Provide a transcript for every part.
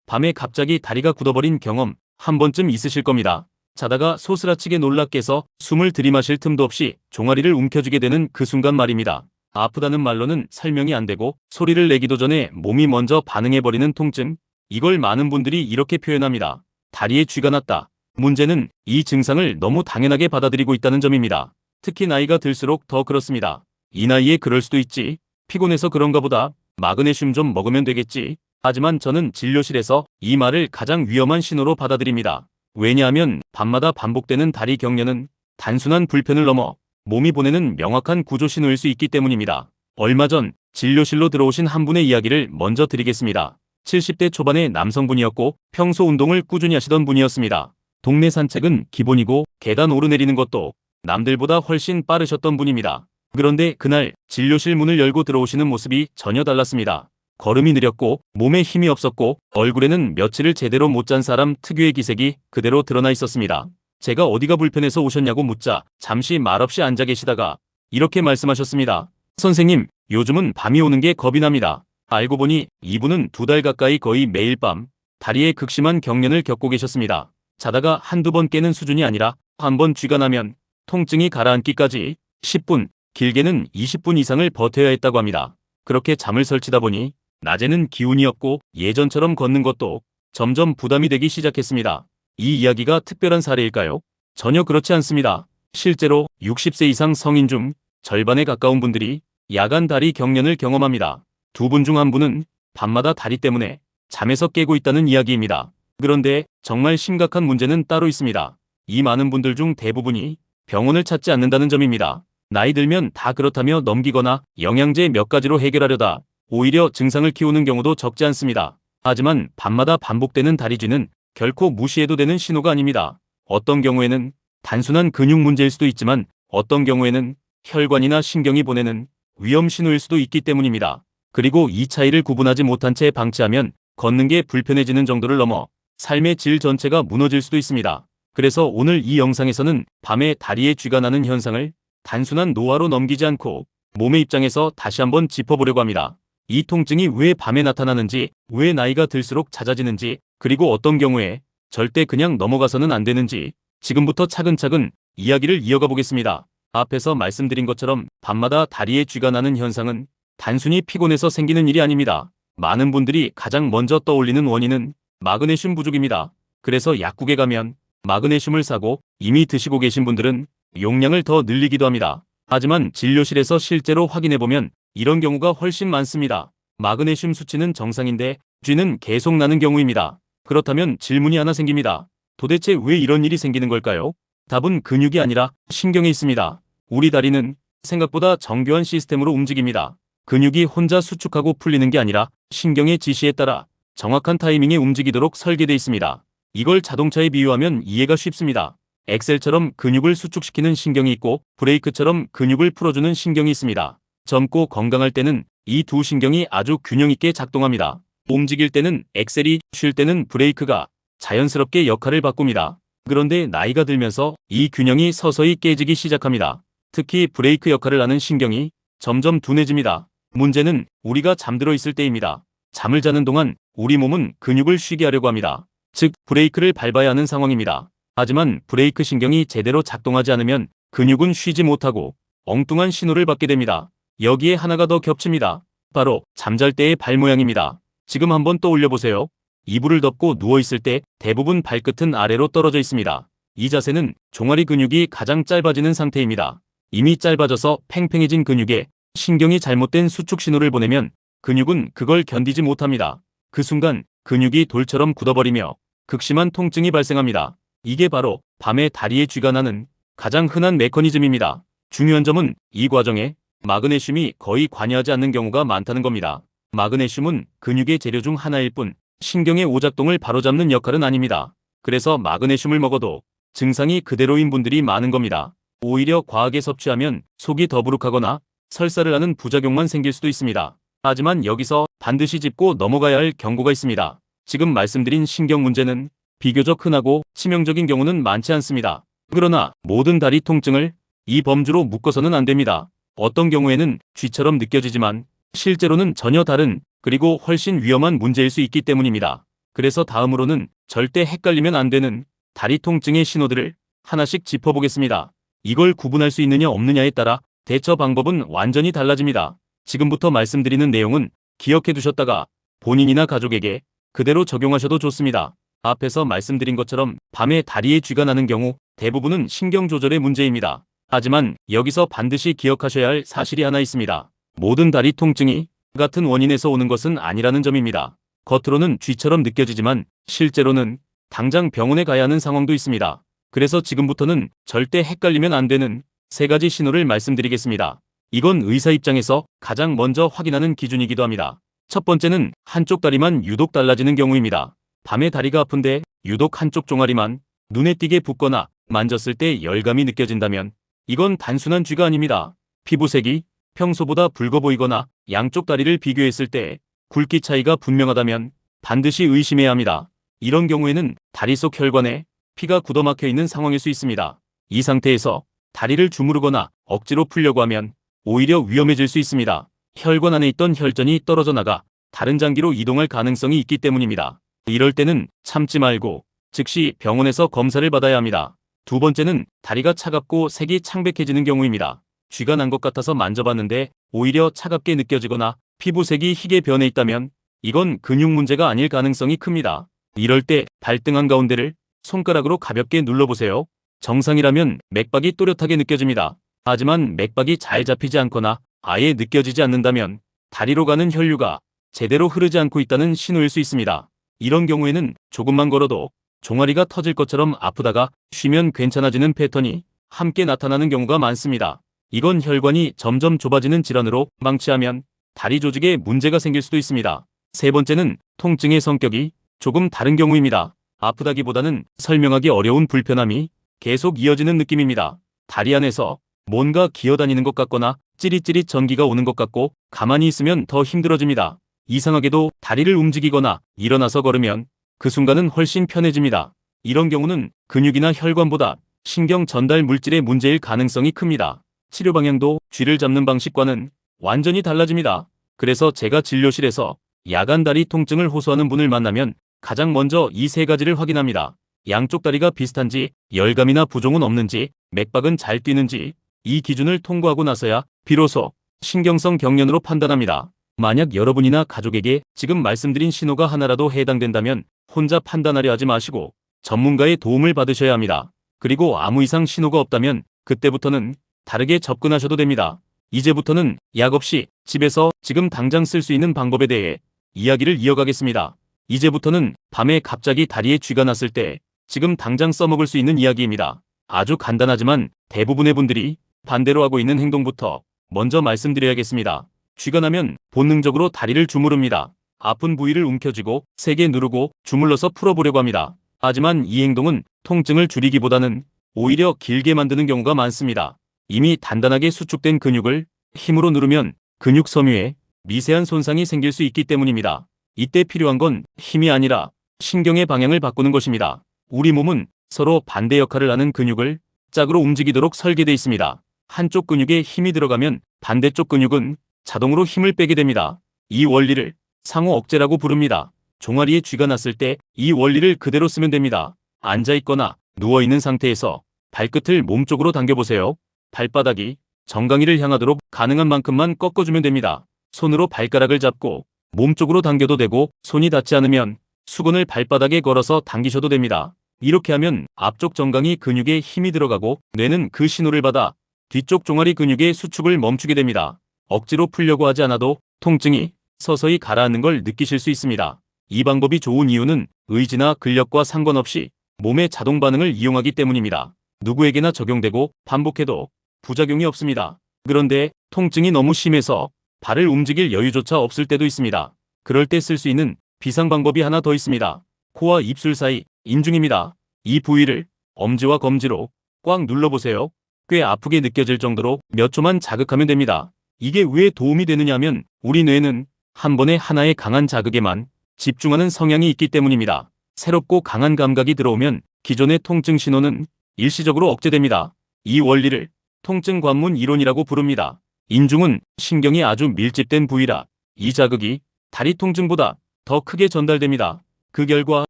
밤에 갑자기 다리가 굳어버린 경험 한 번쯤 있으실 겁니다. 자다가 소스라치게 놀라 깨서 숨을 들이마실 틈도 없이 종아리를 움켜쥐게 되는 그 순간 말입니다. 아프다는 말로는 설명이 안 되고 소리를 내기도 전에 몸이 먼저 반응해버리는 통증. 이걸 많은 분들이 이렇게 표현합니다. 다리에 쥐가 났다. 문제는 이 증상을 너무 당연하게 받아들이고 있다는 점입니다. 특히 나이가 들수록 더 그렇습니다. 이 나이에 그럴 수도 있지. 피곤해서 그런가 보다. 마그네슘 좀 먹으면 되겠지. 하지만 저는 진료실에서 이 말을 가장 위험한 신호로 받아들입니다. 왜냐하면 밤마다 반복되는 다리 경련은 단순한 불편을 넘어 몸이 보내는 명확한 구조 신호일 수 있기 때문입니다. 얼마 전 진료실로 들어오신 한 분의 이야기를 먼저 드리겠습니다. 70대 초반의 남성분이었고 평소 운동을 꾸준히 하시던 분이었습니다. 동네 산책은 기본이고 계단 오르내리는 것도 남들보다 훨씬 빠르셨던 분입니다. 그런데 그날 진료실 문을 열고 들어오시는 모습이 전혀 달랐습니다. 걸음이 느렸고 몸에 힘이 없었고 얼굴에는 며칠을 제대로 못 잔 사람 특유의 기색이 그대로 드러나 있었습니다. 제가 어디가 불편해서 오셨냐고 묻자 잠시 말없이 앉아 계시다가 이렇게 말씀하셨습니다. 선생님, 요즘은 밤이 오는 게 겁이 납니다. 알고 보니 이분은 2달 가까이 거의 매일 밤 다리에 극심한 경련을 겪고 계셨습니다. 자다가 한두 번 깨는 수준이 아니라 한 번 쥐가 나면 통증이 가라앉기까지 10분, 길게는 20분 이상을 버텨야 했다고 합니다. 그렇게 잠을 설치다 보니 낮에는 기운이 없고 예전처럼 걷는 것도 점점 부담이 되기 시작했습니다. 이 이야기가 특별한 사례일까요? 전혀 그렇지 않습니다. 실제로 60세 이상 성인 중 절반에 가까운 분들이 야간 다리 경련을 경험합니다. 2분 중 1분은 밤마다 다리 때문에 잠에서 깨고 있다는 이야기입니다. 그런데 정말 심각한 문제는 따로 있습니다. 이 많은 분들 중 대부분이 병원을 찾지 않는다는 점입니다. 나이 들면 다 그렇다며 넘기거나 영양제 몇 가지로 해결하려다 오히려 증상을 키우는 경우도 적지 않습니다. 하지만 밤마다 반복되는 다리쥐는 결코 무시해도 되는 신호가 아닙니다. 어떤 경우에는 단순한 근육 문제일 수도 있지만 어떤 경우에는 혈관이나 신경이 보내는 위험 신호일 수도 있기 때문입니다. 그리고 이 차이를 구분하지 못한 채 방치하면 걷는 게 불편해지는 정도를 넘어 삶의 질 전체가 무너질 수도 있습니다. 그래서 오늘 이 영상에서는 밤에 다리에 쥐가 나는 현상을 단순한 노화로 넘기지 않고 몸의 입장에서 다시 한번 짚어보려고 합니다. 이 통증이 왜 밤에 나타나는지, 왜 나이가 들수록 잦아지는지, 그리고 어떤 경우에 절대 그냥 넘어가서는 안 되는지 지금부터 차근차근 이야기를 이어가 보겠습니다. 앞에서 말씀드린 것처럼 밤마다 다리에 쥐가 나는 현상은 단순히 피곤해서 생기는 일이 아닙니다. 많은 분들이 가장 먼저 떠올리는 원인은 마그네슘 부족입니다. 그래서 약국에 가면 마그네슘을 사고 이미 드시고 계신 분들은 용량을 더 늘리기도 합니다. 하지만 진료실에서 실제로 확인해보면 이런 경우가 훨씬 많습니다. 마그네슘 수치는 정상인데 쥐는 계속 나는 경우입니다. 그렇다면 질문이 하나 생깁니다. 도대체 왜 이런 일이 생기는 걸까요? 답은 근육이 아니라 신경에 있습니다. 우리 다리는 생각보다 정교한 시스템으로 움직입니다. 근육이 혼자 수축하고 풀리는 게 아니라 신경의 지시에 따라 정확한 타이밍에 움직이도록 설계되어 있습니다. 이걸 자동차에 비유하면 이해가 쉽습니다. 엑셀처럼 근육을 수축시키는 신경이 있고 브레이크처럼 근육을 풀어주는 신경이 있습니다. 젊고 건강할 때는 이 두 신경이 아주 균형 있게 작동합니다. 움직일 때는 엑셀이, 쉴 때는 브레이크가 자연스럽게 역할을 바꿉니다. 그런데 나이가 들면서 이 균형이 서서히 깨지기 시작합니다. 특히 브레이크 역할을 하는 신경이 점점 둔해집니다. 문제는 우리가 잠들어 있을 때입니다. 잠을 자는 동안 우리 몸은 근육을 쉬게 하려고 합니다. 즉, 브레이크를 밟아야 하는 상황입니다. 하지만 브레이크 신경이 제대로 작동하지 않으면 근육은 쉬지 못하고 엉뚱한 신호를 받게 됩니다. 여기에 하나가 더 겹칩니다. 바로 잠잘 때의 발 모양입니다. 지금 한번 떠올려 보세요. 이불을 덮고 누워있을 때 대부분 발끝은 아래로 떨어져 있습니다. 이 자세는 종아리 근육이 가장 짧아지는 상태입니다. 이미 짧아져서 팽팽해진 근육에 신경이 잘못된 수축 신호를 보내면 근육은 그걸 견디지 못합니다. 그 순간 근육이 돌처럼 굳어버리며 극심한 통증이 발생합니다. 이게 바로 밤에 다리에 쥐가 나는 가장 흔한 메커니즘입니다. 중요한 점은 이 과정에 마그네슘이 거의 관여하지 않는 경우가 많다는 겁니다. 마그네슘은 근육의 재료 중 하나일 뿐 신경의 오작동을 바로잡는 역할은 아닙니다. 그래서 마그네슘을 먹어도 증상이 그대로인 분들이 많은 겁니다. 오히려 과하게 섭취하면 속이 더부룩하거나 설사를 하는 부작용만 생길 수도 있습니다. 하지만 여기서 반드시 짚고 넘어가야 할 경고가 있습니다. 지금 말씀드린 신경 문제는 비교적 흔하고 치명적인 경우는 많지 않습니다. 그러나 모든 다리 통증을 이 범주로 묶어서는 안 됩니다. 어떤 경우에는 쥐처럼 느껴지지만 실제로는 전혀 다른, 그리고 훨씬 위험한 문제일 수 있기 때문입니다. 그래서 다음으로는 절대 헷갈리면 안 되는 다리 통증의 신호들을 하나씩 짚어보겠습니다. 이걸 구분할 수 있느냐 없느냐에 따라 대처 방법은 완전히 달라집니다. 지금부터 말씀드리는 내용은 기억해 두셨다가 본인이나 가족에게 그대로 적용하셔도 좋습니다. 앞에서 말씀드린 것처럼 밤에 다리에 쥐가 나는 경우 대부분은 신경 조절의 문제입니다. 하지만 여기서 반드시 기억하셔야 할 사실이 하나 있습니다. 모든 다리 통증이 같은 원인에서 오는 것은 아니라는 점입니다. 겉으로는 쥐처럼 느껴지지만 실제로는 당장 병원에 가야 하는 상황도 있습니다. 그래서 지금부터는 절대 헷갈리면 안 되는 3가지 신호를 말씀드리겠습니다. 이건 의사 입장에서 가장 먼저 확인하는 기준이기도 합니다. 첫 번째는 한쪽 다리만 유독 달라지는 경우입니다. 밤에 다리가 아픈데 유독 한쪽 종아리만 눈에 띄게 붓거나 만졌을 때 열감이 느껴진다면 이건 단순한 쥐가 아닙니다. 피부색이 평소보다 붉어 보이거나 양쪽 다리를 비교했을 때 굵기 차이가 분명하다면 반드시 의심해야 합니다. 이런 경우에는 다리 속 혈관에 피가 굳어막혀 있는 상황일 수 있습니다. 이 상태에서 다리를 주무르거나 억지로 풀려고 하면 오히려 위험해질 수 있습니다. 혈관 안에 있던 혈전이 떨어져 나가 다른 장기로 이동할 가능성이 있기 때문입니다. 이럴 때는 참지 말고 즉시 병원에서 검사를 받아야 합니다. 두 번째는 다리가 차갑고 색이 창백해지는 경우입니다. 쥐가 난 것 같아서 만져봤는데 오히려 차갑게 느껴지거나 피부색이 희게 변해 있다면 이건 근육 문제가 아닐 가능성이 큽니다. 이럴 때 발등 한가운데를 손가락으로 가볍게 눌러보세요. 정상이라면 맥박이 또렷하게 느껴집니다. 하지만 맥박이 잘 잡히지 않거나 아예 느껴지지 않는다면 다리로 가는 혈류가 제대로 흐르지 않고 있다는 신호일 수 있습니다. 이런 경우에는 조금만 걸어도 종아리가 터질 것처럼 아프다가 쉬면 괜찮아지는 패턴이 함께 나타나는 경우가 많습니다. 이건 혈관이 점점 좁아지는 질환으로 망치하면 다리 조직에 문제가 생길 수도 있습니다. 세 번째는 통증의 성격이 조금 다른 경우입니다. 아프다기보다는 설명하기 어려운 불편함이 계속 이어지는 느낌입니다. 다리 안에서 뭔가 기어다니는 것 같거나 찌릿찌릿 전기가 오는 것 같고 가만히 있으면 더 힘들어집니다. 이상하게도 다리를 움직이거나 일어나서 걸으면 그 순간은 훨씬 편해집니다. 이런 경우는 근육이나 혈관보다 신경 전달 물질의 문제일 가능성이 큽니다. 치료 방향도 쥐를 잡는 방식과는 완전히 달라집니다. 그래서 제가 진료실에서 야간 다리 통증을 호소하는 분을 만나면 가장 먼저 이 3가지를 확인합니다. 양쪽 다리가 비슷한지, 열감이나 부종은 없는지, 맥박은 잘 뛰는지, 이 기준을 통과하고 나서야 비로소 신경성 경련으로 판단합니다. 만약 여러분이나 가족에게 지금 말씀드린 신호가 하나라도 해당된다면 혼자 판단하려 하지 마시고 전문가의 도움을 받으셔야 합니다. 그리고 아무 이상 신호가 없다면 그때부터는 다르게 접근하셔도 됩니다. 이제부터는 약 없이 집에서 지금 당장 쓸 수 있는 방법에 대해 이야기를 이어가겠습니다. 이제부터는 밤에 갑자기 다리에 쥐가 났을 때 지금 당장 써먹을 수 있는 이야기입니다. 아주 간단하지만 대부분의 분들이 반대로 하고 있는 행동부터 먼저 말씀드려야겠습니다. 쥐가 나면 본능적으로 다리를 주무릅니다. 아픈 부위를 움켜쥐고 세게 누르고 주물러서 풀어보려고 합니다. 하지만 이 행동은 통증을 줄이기보다는 오히려 길게 만드는 경우가 많습니다. 이미 단단하게 수축된 근육을 힘으로 누르면 근육 섬유에 미세한 손상이 생길 수 있기 때문입니다. 이때 필요한 건 힘이 아니라 신경의 방향을 바꾸는 것입니다. 우리 몸은 서로 반대 역할을 하는 근육을 짝으로 움직이도록 설계되어 있습니다. 한쪽 근육에 힘이 들어가면 반대쪽 근육은 자동으로 힘을 빼게 됩니다. 이 원리를 상호 억제라고 부릅니다. 종아리에 쥐가 났을 때 이 원리를 그대로 쓰면 됩니다. 앉아있거나 누워있는 상태에서 발끝을 몸쪽으로 당겨보세요. 발바닥이 정강이를 향하도록 가능한 만큼만 꺾어주면 됩니다. 손으로 발가락을 잡고 몸쪽으로 당겨도 되고 손이 닿지 않으면 수건을 발바닥에 걸어서 당기셔도 됩니다. 이렇게 하면 앞쪽 정강이 근육에 힘이 들어가고 뇌는 그 신호를 받아 뒤쪽 종아리 근육의 수축을 멈추게 됩니다. 억지로 풀려고 하지 않아도 통증이 서서히 가라앉는 걸 느끼실 수 있습니다. 이 방법이 좋은 이유는 의지나 근력과 상관없이 몸의 자동 반응을 이용하기 때문입니다. 누구에게나 적용되고 반복해도 부작용이 없습니다. 그런데 통증이 너무 심해서 발을 움직일 여유조차 없을 때도 있습니다. 그럴 때 쓸 수 있는 비상 방법이 하나 더 있습니다. 코와 입술 사이 인중입니다. 이 부위를 엄지와 검지로 꽉 눌러보세요. 꽤 아프게 느껴질 정도로 몇 초만 자극하면 됩니다. 이게 왜 도움이 되느냐 하면 우리 뇌는 한 번에 하나의 강한 자극에만 집중하는 성향이 있기 때문입니다. 새롭고 강한 감각이 들어오면 기존의 통증 신호는 일시적으로 억제됩니다. 이 원리를 통증 관문 이론이라고 부릅니다. 인중은 신경이 아주 밀집된 부위라 이 자극이 다리 통증보다 더 크게 전달됩니다. 그 결과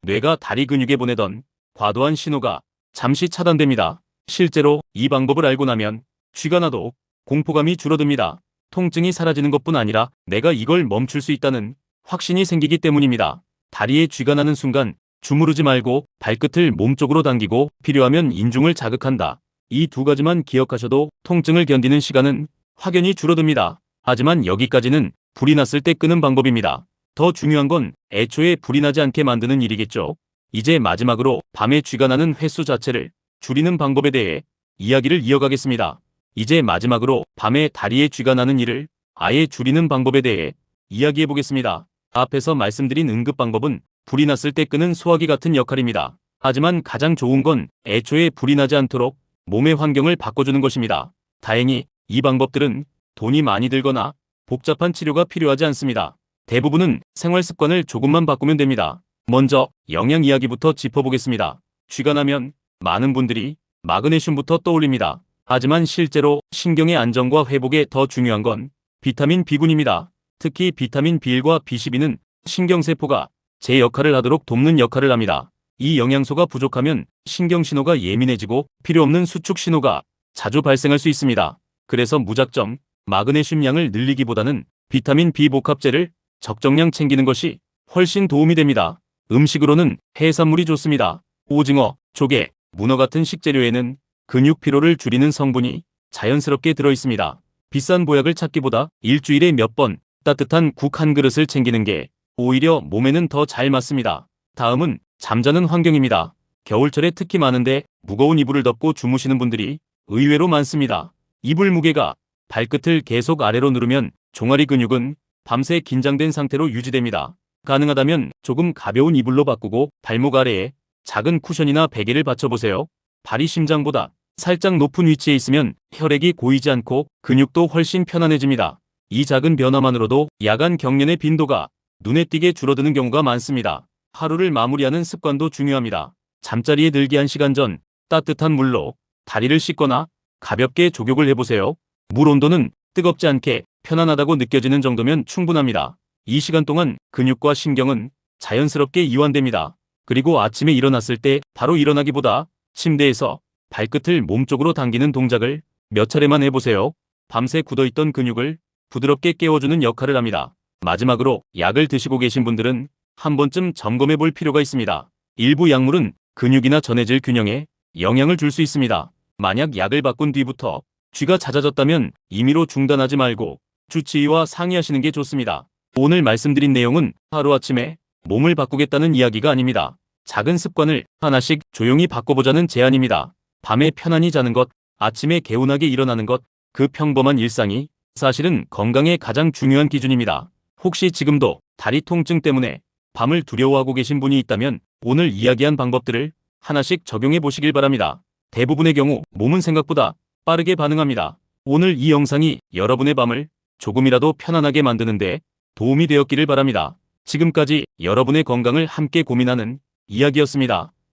뇌가 다리 근육에 보내던 과도한 신호가 잠시 차단됩니다. 실제로 이 방법을 알고 나면 쥐가 나도 공포감이 줄어듭니다. 통증이 사라지는 것뿐 아니라 내가 이걸 멈출 수 있다는 확신이 생기기 때문입니다. 다리에 쥐가 나는 순간 주무르지 말고 발끝을 몸쪽으로 당기고 필요하면 인중을 자극한다. 이 두 가지만 기억하셔도 통증을 견디는 시간은 확연히 줄어듭니다. 하지만 여기까지는 불이 났을 때 끄는 방법입니다. 더 중요한 건 애초에 불이 나지 않게 만드는 일이겠죠. 이제 마지막으로 밤에 쥐가 나는 횟수 자체를 줄이는 방법에 대해 이야기를 이어가겠습니다. 이제 마지막으로 밤에 다리에 쥐가 나는 일을 아예 줄이는 방법에 대해 이야기해 보겠습니다. 앞에서 말씀드린 응급 방법은 불이 났을 때 끄는 소화기 같은 역할입니다. 하지만 가장 좋은 건 애초에 불이 나지 않도록 몸의 환경을 바꿔주는 것입니다. 다행히 이 방법들은 돈이 많이 들거나 복잡한 치료가 필요하지 않습니다. 대부분은 생활 습관을 조금만 바꾸면 됩니다. 먼저 영양 이야기부터 짚어보겠습니다. 쥐가 나면 많은 분들이 마그네슘부터 떠올립니다. 하지만 실제로 신경의 안정과 회복에 더 중요한 건 비타민 B군입니다. 특히 비타민 B1과 B12는 신경세포가 제 역할을 하도록 돕는 역할을 합니다. 이 영양소가 부족하면 신경신호가 예민해지고 필요없는 수축 신호가 자주 발생할 수 있습니다. 그래서 무작정 마그네슘 양을 늘리기보다는 비타민 B 복합제를 적정량 챙기는 것이 훨씬 도움이 됩니다. 음식으로는 해산물이 좋습니다. 오징어, 조개, 문어 같은 식재료에는 근육 피로를 줄이는 성분이 자연스럽게 들어있습니다. 비싼 보약을 찾기보다 일주일에 몇 번 따뜻한 국 한 그릇을 챙기는 게 오히려 몸에는 더 잘 맞습니다. 다음은 잠자는 환경입니다. 겨울철에 특히 많은데 무거운 이불을 덮고 주무시는 분들이 의외로 많습니다. 이불 무게가 발끝을 계속 아래로 누르면 종아리 근육은 밤새 긴장된 상태로 유지됩니다. 가능하다면 조금 가벼운 이불로 바꾸고 발목 아래에 작은 쿠션이나 베개를 받쳐보세요. 발이 심장보다 살짝 높은 위치에 있으면 혈액이 고이지 않고 근육도 훨씬 편안해집니다. 이 작은 변화만으로도 야간 경련의 빈도가 눈에 띄게 줄어드는 경우가 많습니다. 하루를 마무리하는 습관도 중요합니다. 잠자리에 들기 1시간 전 따뜻한 물로 다리를 씻거나 가볍게 족욕을 해보세요. 물 온도는 뜨겁지 않게 편안하다고 느껴지는 정도면 충분합니다. 이 시간 동안 근육과 신경은 자연스럽게 이완됩니다. 그리고 아침에 일어났을 때 바로 일어나기보다 침대에서 발끝을 몸쪽으로 당기는 동작을 몇 차례만 해보세요. 밤새 굳어있던 근육을 부드럽게 깨워주는 역할을 합니다. 마지막으로 약을 드시고 계신 분들은 한 번쯤 점검해 볼 필요가 있습니다. 일부 약물은 근육이나 전해질 균형에 영향을 줄 수 있습니다. 만약 약을 바꾼 뒤부터 쥐가 잦아졌다면 임의로 중단하지 말고 주치의와 상의하시는 게 좋습니다. 오늘 말씀드린 내용은 하루아침에 몸을 바꾸겠다는 이야기가 아닙니다. 작은 습관을 하나씩 조용히 바꿔보자는 제안입니다. 밤에 편안히 자는 것, 아침에 개운하게 일어나는 것, 그 평범한 일상이 사실은 건강의 가장 중요한 기준입니다. 혹시 지금도 다리 통증 때문에 밤을 두려워하고 계신 분이 있다면 오늘 이야기한 방법들을 하나씩 적용해 보시길 바랍니다. 대부분의 경우 몸은 생각보다 빠르게 반응합니다. 오늘 이 영상이 여러분의 밤을 조금이라도 편안하게 만드는데 도움이 되었기를 바랍니다. 지금까지 여러분의 건강을 함께 고민하는 이야기였습니다.